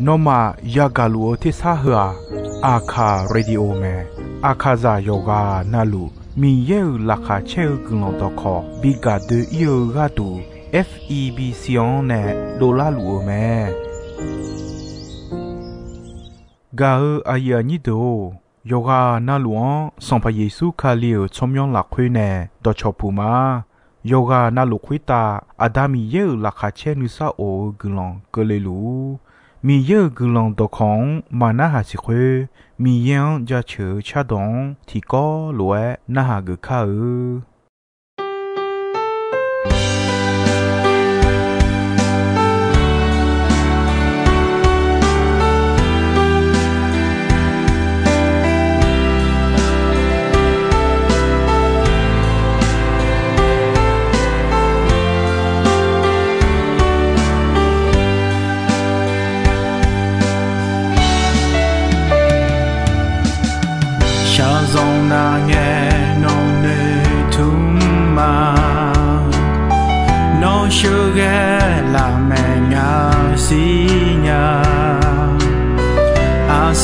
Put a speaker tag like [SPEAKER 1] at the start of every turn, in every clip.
[SPEAKER 1] นอมายากาลูที่ซาหัวอาคาเรดิโอเมอาคาซาโยกานาลูมีเยอลักขาเชลกุลองตอคอบิกาเดอีโอกาตู FEB ซิออนเนโดลาลูโอเมกาอายานิโดโยกานาลูอนสองพระเยซูคาเลียวชมยองหลักคุยเนดอชอปูมาโยกานาลูคุยตาอาดามีเยอลักขาเชนุซาโอกุลองเกเลลูมีเยอะกุลองตัวของมานาหาสิเควมียังจะเชื่อชาดงที่ก็รวยนาหากุข้า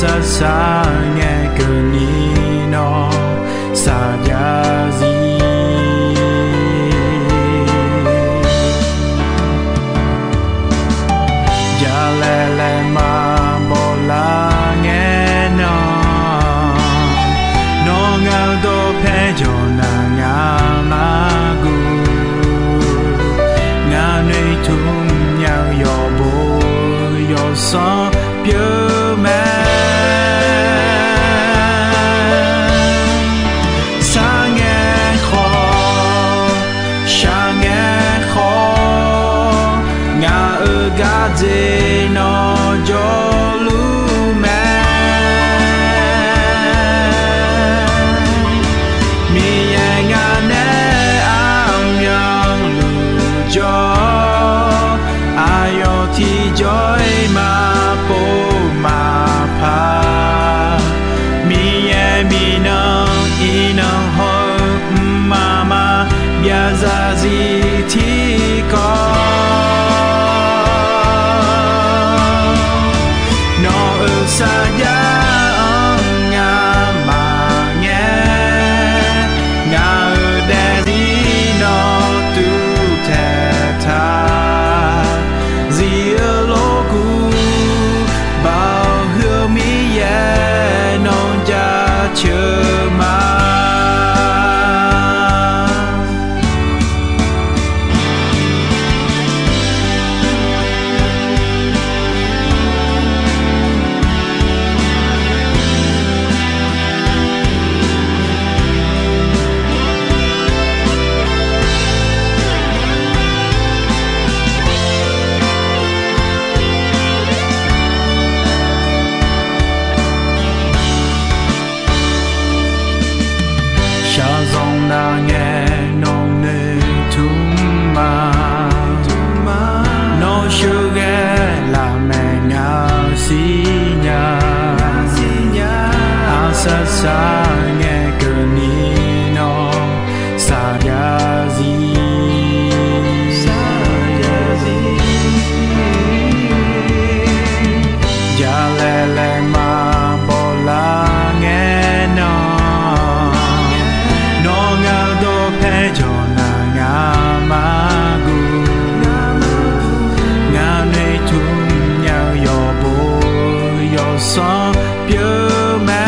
[SPEAKER 2] sa sa nghe cơn ni no sa ya zi ya le ma bo la nghe no no ngao do phe jo na nga ma gu nga nei thum nhau yo bo yo so pyo ma Gadze no jolume mi yanga ne am yang lu jo ayo ti joy ma po ma pa mi ye mi no ino ho mama ya za zi ti ko saja nga ma nghe nga dari no tu te ta zia loku bao hương mi ye non ja chơ ma sa nghe cơn ni no sa ya zi ya le ma bo la nghe no no nga do phe jo na nga ma gu nga nei thum nhau yo bo yo so pyo ma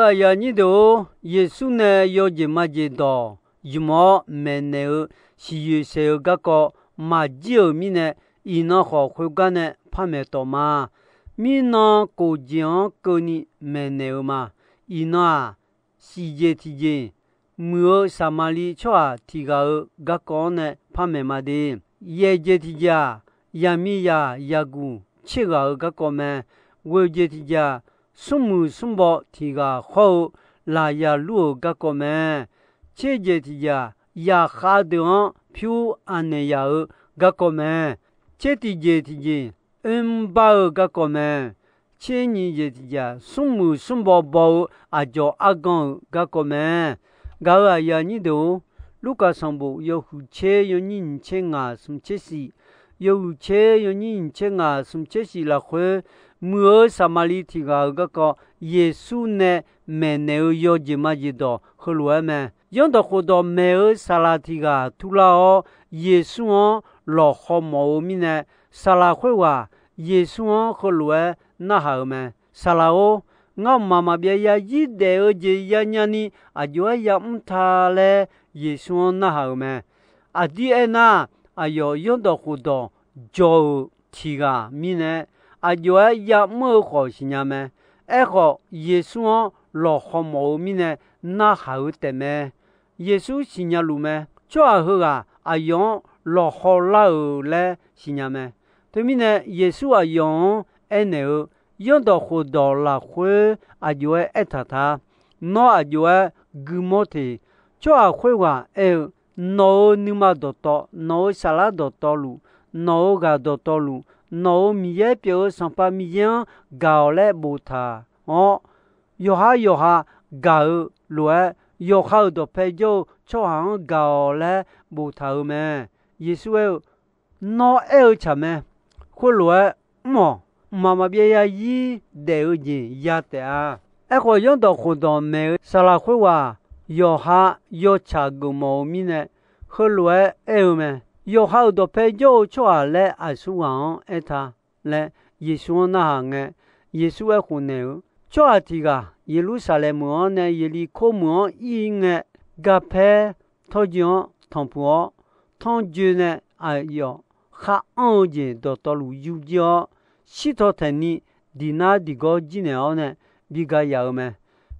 [SPEAKER 3] 啊呀你都耶稣呢有节嘛节到一毛没呢是有谁个个嘛就咪呢伊那好会干呢怕没到嘛咪那国家个你没呢嘛伊那世界体验没撒玛利亚提个个呢怕没嘛的耶界体家亚米亚亚古七个个么我界体家松木松宝提个好拉亚路个么切界体家亚哈的票安内亚个么切体界体家巴个么切尼界体家松木松宝宝阿叫阿刚个么个呀你都卢卡上部有胡切有人切啊什么切西有切有人切啊什么切西了会没撒玛利提个耶稣呢没呢有节嘛节到后来嘛用到好多没有撒拉提个图拉哦耶稣哦老好毛咪呢撒拉会话耶稣哦后来那好嘛撒拉哦我妈妈别呀一代儿子呀伢呢啊就呀他嘞耶稣那好嘛啊第二呢啊要用到好多就提个咪呢啊就呀没好些伢们哎好耶稣老好毛咪呢那好的咩耶稣是伢路咩做好啊啊用老好老嘞是伢咩对面呢耶稣啊用哎呢用到好多啦会啊就哎他那啊就哎古莫的做会话哎no你嘛多多 no 沙拉多多路 no 个多多路 no 米也表上把米样搞来不他哦有下搞来有好多朋友做行搞来不他咩耶稣 no 什么后来么妈妈别呀一代儿子呀的啊哎我用到好多没沙拉会话有查个毛咪呢后来哎么有好多朋友做来啊是王哎他来耶稣那行哎耶稣哎胡呢做这个耶路撒冷么呢耶利哥么因哎个派他讲同婆同居呢哎哟哈安件到路有叫西头城里迪那迪个几年呢比个有咩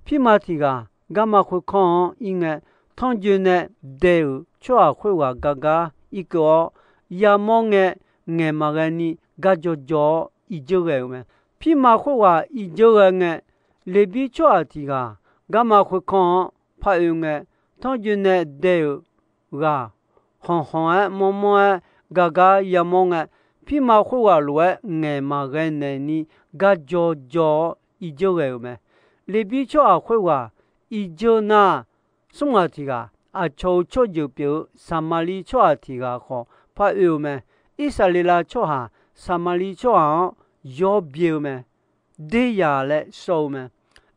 [SPEAKER 3] 皮马提个干嘛会看因为同居呢得做会话嘎嘎一个也忙个眼嘛个你嘎就一周个咩皮马会话一周个呢里边做提个干嘛会看怕用个同居呢得个行啊摸摸嘎嘎也忙个皮马会话来眼嘛个你嘎就一周个咩里边做会话一周那送啊提个啊抽就表撒玛利亚提个好怕有咩以色列啦做下撒玛利亚有表咩对呀嘞收咩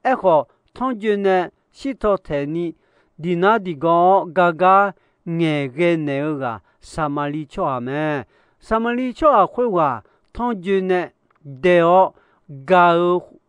[SPEAKER 3] 哎好同居呢西头田里迪那迪个嘎嘎眼个那个撒玛利亚咩撒玛利亚会话同居呢得哦嘎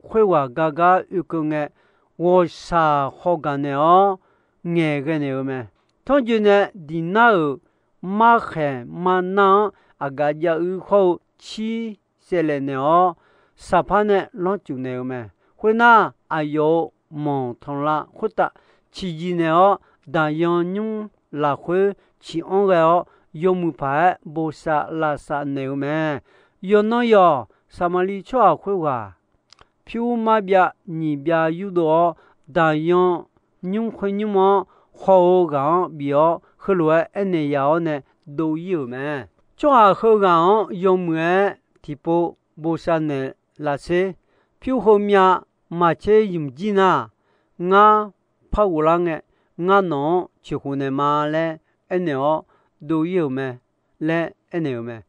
[SPEAKER 3] 会话嘎嘎有个呢我啥好干的哦，眼个呢么？同居呢，迪那马汉马南啊个家有好起些来呢哦，啥怕呢？老久呢么？会那啊有忙通啦，或者起几呢哦，但样用拉会起安个哦，有木牌不啥拉啥呢么？有那样，撒玛利亚会话。票马边你边有多但用用会你么好港表后来那样呢都有嘛做下好港用么地步不啥呢那些票后面马车用几呐我怕无浪的我弄去湖南嘛嘞那样都有嘛嘞那样嘛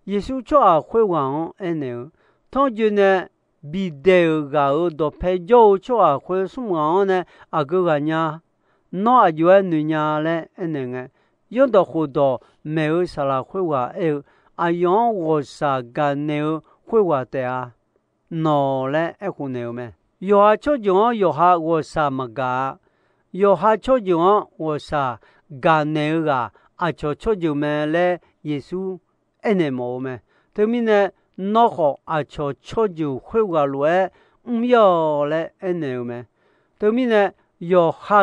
[SPEAKER 3] 耶稣做下会港那样同时呢比得个多陪酒做会什么呢？啊个呢，那就女伢嘞，那个用到好多没有啥啦会话哎，啊用我啥个呢会话的啊，那嘞哎胡呢没？有哈ço中有哈我啥么个，有哈ço中我啥个那个啊ço中么嘞耶稣安尼么么，对面呢那好啊ço中会个路要嘞安尼么，对面呢有哈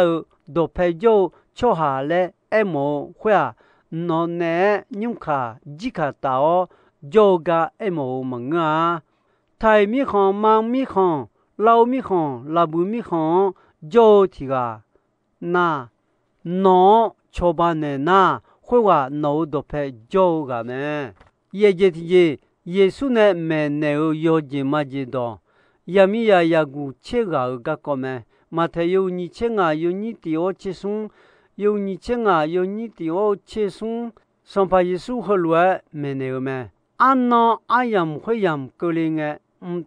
[SPEAKER 3] 都陪就ço下嘞安么会啊，那呢你卡几卡到就个安么么啊，太米行忙米行。老米行，老不米行，就提个那农出版的那会话农都配就个么？也就是耶稣呢，没有要紧嘛知道，也米呀也古切个个么？马太有你切啊，有你第二切送，有你切啊，有你第二切送，上把耶稣和路没有么？俺那俺也会也个灵个。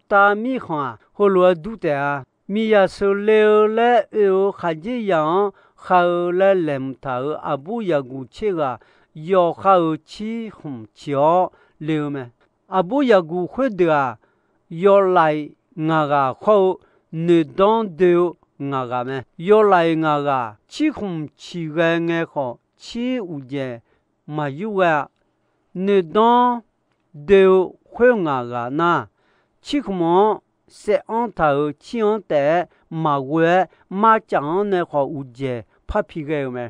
[SPEAKER 3] 大米行和罗都的啊，米呀手留了有还这样，还有了领头阿不也古切个，要还有起红桥留么？阿不也古会的啊，要来那个好，你当都那个么？要来那个起红起个爱好，起无节没有啊，你当都会那个呢？起么是安头起安的马尾马将那好无节拍皮个么？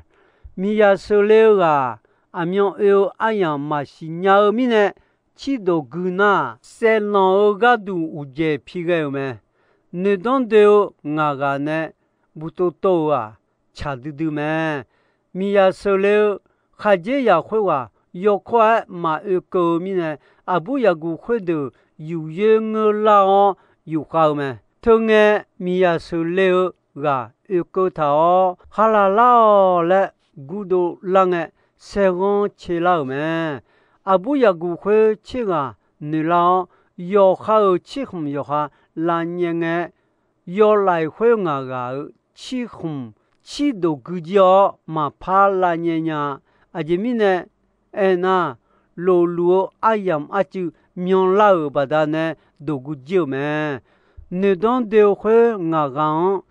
[SPEAKER 3] 米呀手了啊，阿苗有阿样马西鸟米呢？起到个那是哪个都无节皮个么？你当都那个呢？不都多啊？差不多么？米呀手了，还这也会话，要快马有个米呢？阿不也古会的。有人个老有好么？同个米呀手了个有个头，哈啦老了古都啷个生活起来么？阿不也古会起个你老要好起红要哈蓝年个要来会那个起红起都个叫嘛怕蓝年呀？阿这米呢？那路路阿样阿就。苗老把他呢都古久么？你当都会我讲，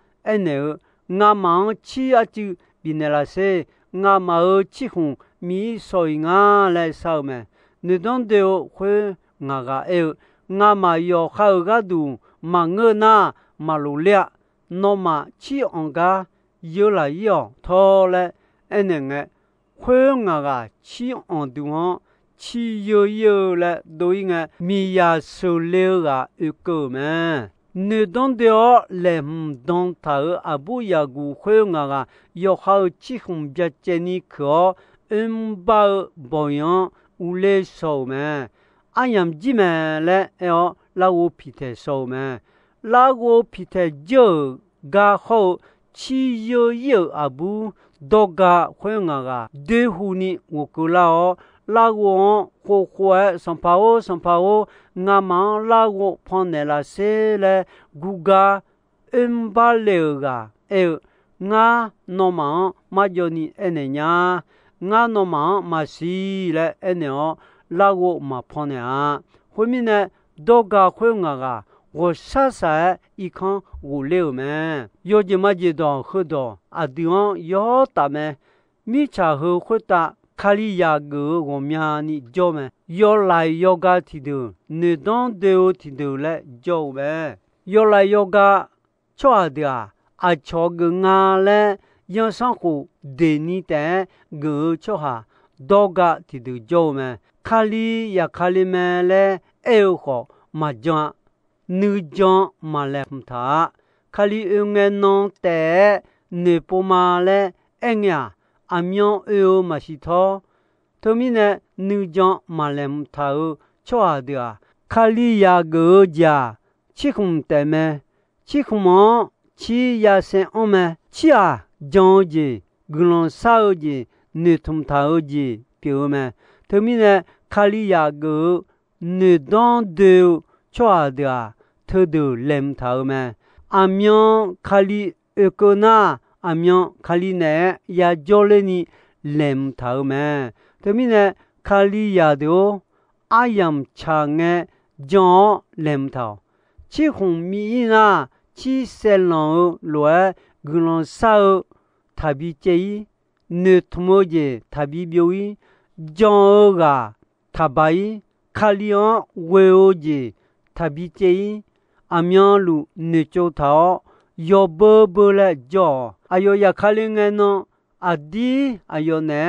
[SPEAKER 3] 我忙起啊就比那拉些，我冇起红米所以我来烧么？你当都会我讲我嘛要好个都嘛我那嘛路了，那么起安个有来有拖嘞，会我个起安都起有了，都应该米呀手了啊一个么？你当掉来唔当头阿不呀古会啊要好起红别见你可包保养无来手么？俺样子么嘞？要拉我皮特手么？拉我皮特就噶好起有阿不多噶会啊对付你我过啦哦。拉我活活上跑我俺忙拉我碰那拉些嘞古个把流个俺那忙嘛叫你安呀俺那忙嘛是嘞安哦拉我嘛碰呢后面呢多个会个我傻傻一看我流么有这么几道很多啊地方要打么米茶后会打卡里亚个我们你叫么？要来要个提头，你当都提头来叫么？要来要个错的啊，错个伢嘞，要上户对你的个错哈，多个提头叫么？卡里呀卡里么嘞？好嘛讲，你讲嘛来不他，卡里用个弄的，你不嘛嘞？呀。阿苗有嘛是他，他们呢女将马来头错的啊，卡里亚个家起红的么？起红么？起亚生我们起啊，将子古龙烧子女同头子表么？他们呢卡里亚个女当都错的啊，他都领头么？阿苗卡里有个那。阿苗卡里呢也叫了你领头么？他们呢卡里亚的阿样长的叫领头，起红米呢 chi selon loe gulon sao tabi chei ne tumoje tabi bioi jon ga tabai khalion weoje tabi chei amyon lu ne chou thao yo bo bo la jo ayo ya khalinge no adi ayo ne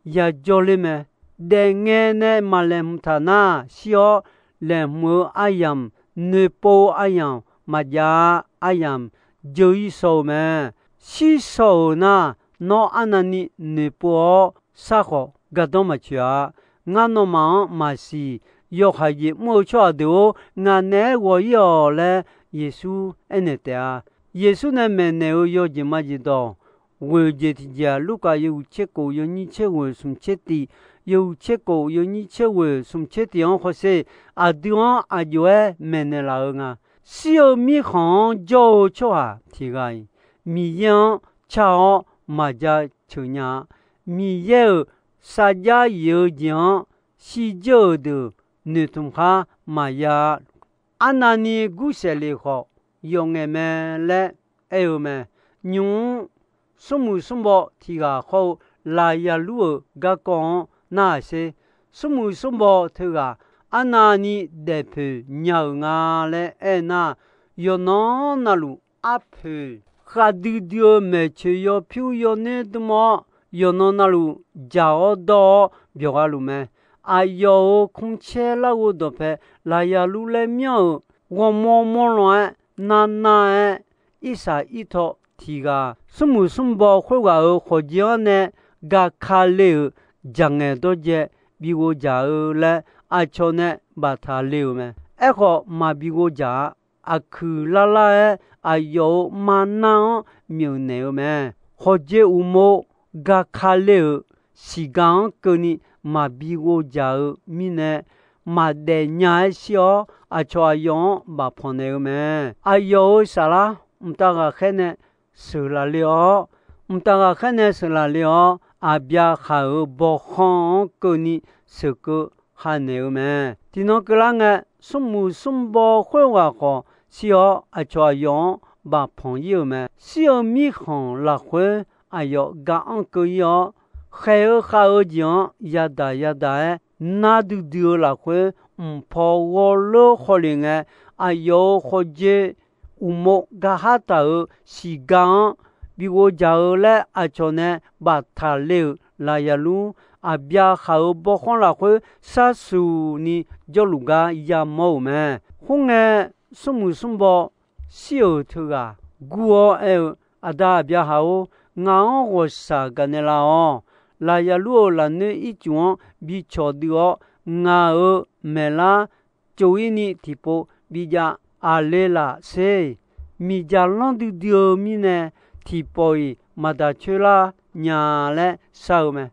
[SPEAKER 3] ya jole me de nge ne malem thana sio le mu ayam ne po ayam ma ja ayam joi so me si so na no anani ne po sa ho ga do ma chia nga no ma si yo ha ye mo chwa do nga ne wo yo le yesu ene ta yesu ne me ne yo ji ma ji do we je ti ja lu ka yu che ko yo ni che we sum che ti yo che ko yo ni che we sum che ti on ho se a duan a yo me ne la nga si yo mi khon jo chwa ti gai mi yan chao ma ja chu nya mi ye sa ja yo jian si jo de ne tum kha ma ya anani gu se le kho yo nge me le e yo me nyu sumu sumbo tiga kho la ya lu ga kon na se sumu sumbo tiga anani de pe nya nga le e na yo no na lu a pe kha du dio me che yo pyu yo ne de mo yo no na lu ja o do byo ga lu me a yo khum che la wo do pe la ya lu le myo wo mo mo lo na na isa ito tiga sumu sumbo khoga o khojione ga khale jange doje bigo ja le a chone ba tha le me ekho ma bigo ja akhu la la a yo ma na myu ne me khoje umo ga khale sigan koni ma bigo ja mi ne ma de nya sio a cho yon ba phone me a yo sala mta ga khene sula leo mta ga khene sula leo a bia kha bo khon koni se ko hane me tino klang sumu sumbo khwa ko sio a cho yon ba phon yu me sio mi khon la khwe a yo ga an ko yo khe kha o jian yada na du dio la khwe po wo lo kholinga a yo khoje umo ga hata si gan bi wo ja le a chone ba tha le la ya lu a bia kha bo khon la khwe sa su ni jo lu ga ya mo me khung e sumu sumbo si o thu ga gu o e ada bia ha o nga o go sa ga ne la o la ya lu la ne i chuan bi cho dio nga o me la choini tipo bi ja a le la se mi ja long du dio mi ne tipo i ma da chula nya le sa me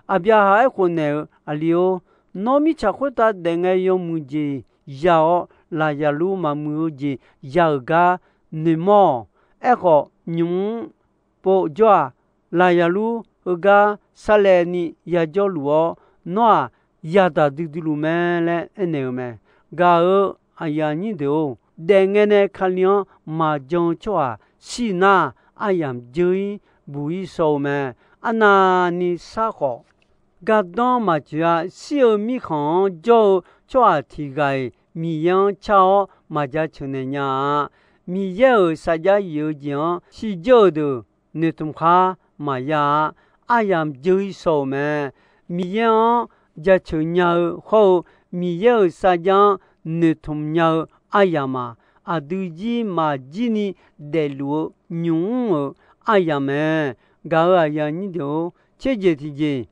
[SPEAKER 3] a bia ha ko ne a lio no mi cha ko ta de nge yo mu ji ya o la ya lu ma mu ji ya ga ne mo e ko nyu po jo la ya lu ga sa le ni ya jo lu o no ya da du lu me le ene me ga a ya ni de o de nge ne khalion ma jong chwa si na ayam jui bui so me ana ni sa kho ga don ma chia si mi khon jo chwa thi gai mi yang chao ma ja chune nya mi ye sa ja yu jian si jo de ne tum kha ma ya ayam jui so me mi yang ja chunya ho mi ye sa ja ne tum nya ayama aduji ma jini de lu nyu ayame ga ya ni do che je ti je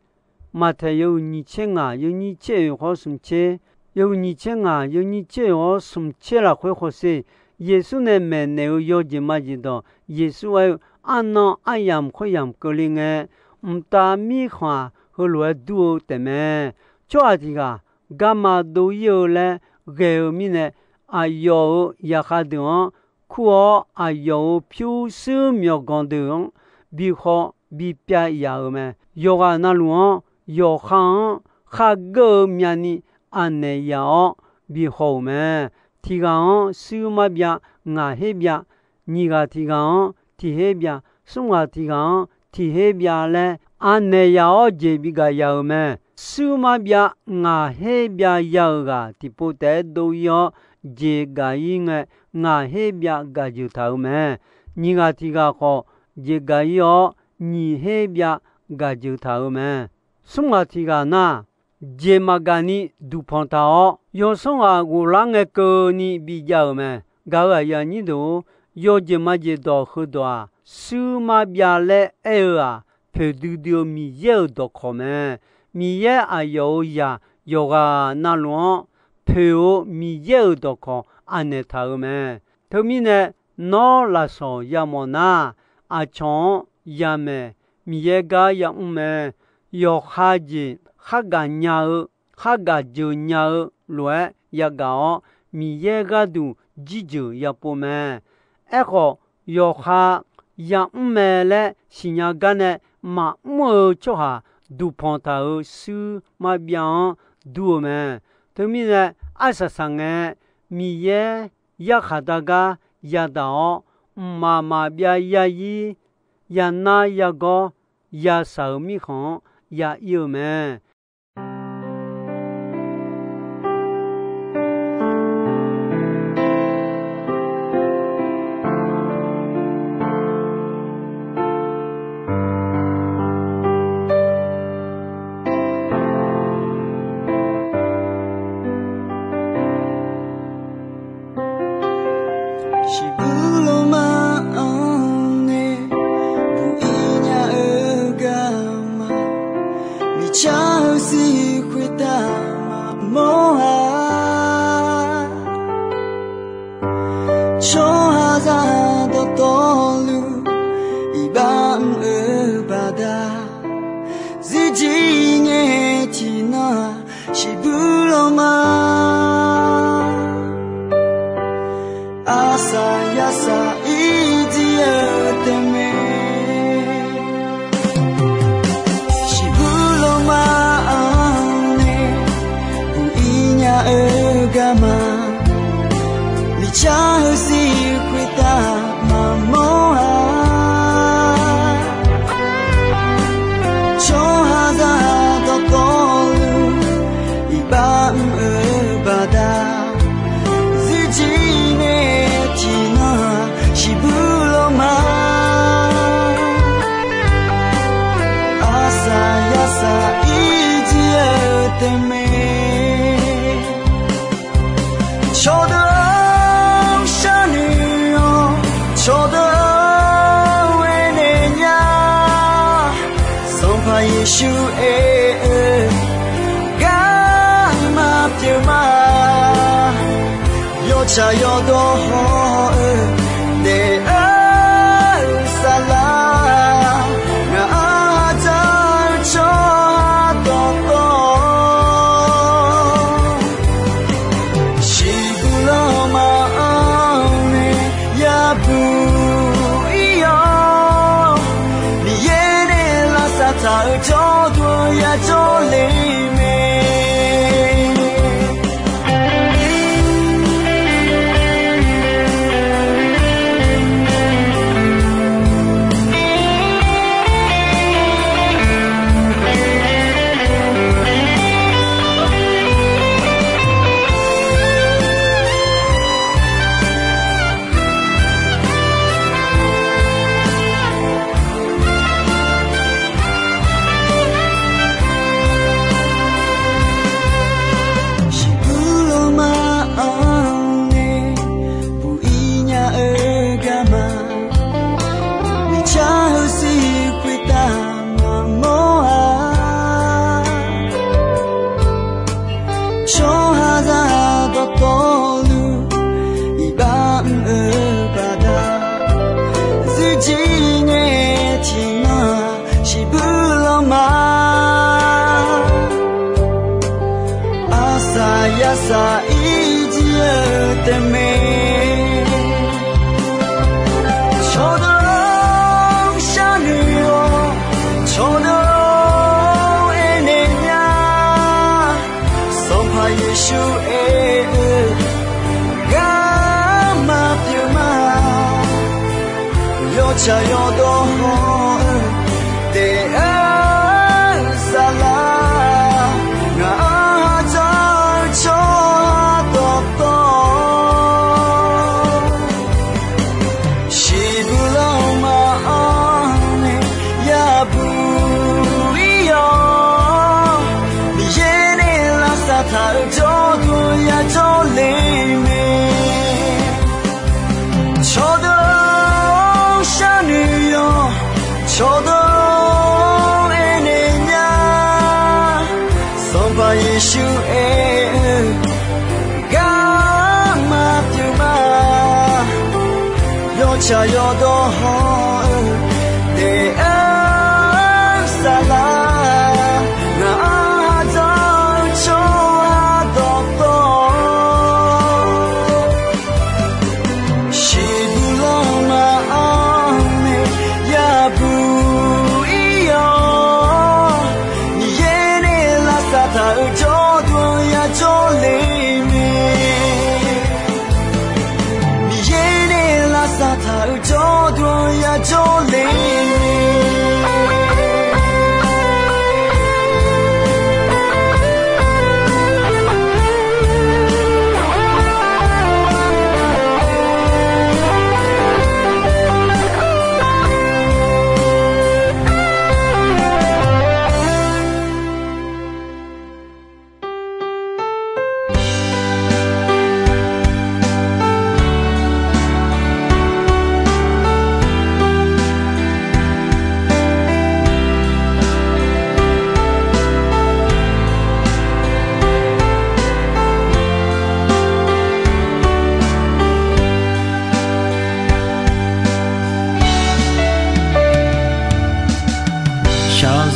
[SPEAKER 3] ma ta yo ni chen a yo ni che ho sum che yo ni chen a yo ni che ho sum che la ho se yesu ne me ne yo je ma ji do yesu a an ayam kho yam ko ling e mta mi khwa ho lo du te me cho a ti ga ma do yo le ge mi ne a yo ya kha de kuo a yo pyu su myo gon de bi kho bi pya ya me yo ga na lu yo khan kha go mya ni an ne ya bi ho me ti ga su ma bya nga he bya 尼个提纲提黑边，送个提纲提黑边嘞，俺那要这边个要么，数码边俺黑边要个，地不得都要这个应该俺黑边个就头么，尼个提个好，这个要你黑边个就头么，送个提个那。je magani du pantao yo songa gulange ko ni bijao me gawa ya ni do yo je maje do khudwa su ma bia le era pe du dio mi ye do khome mi ye ayo ya yoga na lo pe o mi ye do kho ane tha me thomi ne no la so ya mo na a chon ya me mi ye ga ya me yo ha ji哈个鸟，哈个就鸟来也搞，米也个都记住也不买，哎个要哈也买了，新年个呢嘛么就哈都碰到手嘛边都买，对面呢23个米也哈大个也到，嘛边也一也那也个也少米行也有买。
[SPEAKER 4] cha yo do ho de sala na ta cho do do shi lo ma ne ya bu yo ni ye ne la sa ta cho do ya cho le me cha yo do te sala nga cha cho do to shi bu lo ma ne ya bu yo ni ye ne la sa tha cho do ya cho le me cho do sha ni yo cho do Yeshu ga ma tu ma yo cha yo do ho de sala na za cho do to shi bu lo ma me ya bu yo ni ye ne la sa ta cho do ya cho le me ni ye ne la sa ta cho do ya cho le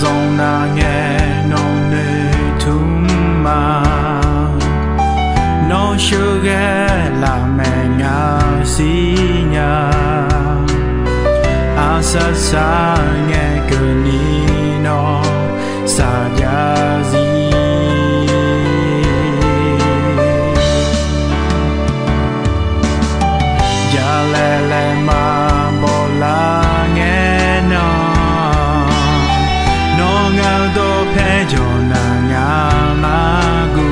[SPEAKER 2] Zong na nghe nong ne thum ma no sugar la me nga si nya asa sa nghe cơ ni no sa ya zi ya le ma bo la nghe no do pe jo na nga ma gu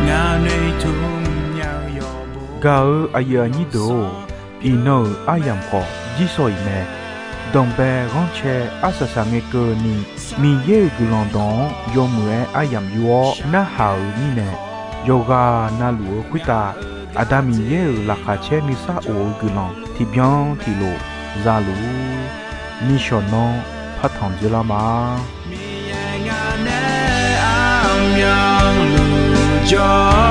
[SPEAKER 2] nga nei thum nyao yo bo
[SPEAKER 1] ga aya ni do ino ayam ko ji soi me dong be gon che asasa nge ko ni mi ye gu lon don yo mue ayam yo na ha ni ne yoga na lu kwita adami ye la kha che ni sa o gu lon ti byon ti lo za lu ni shon no phát thòng dư la mà
[SPEAKER 2] cho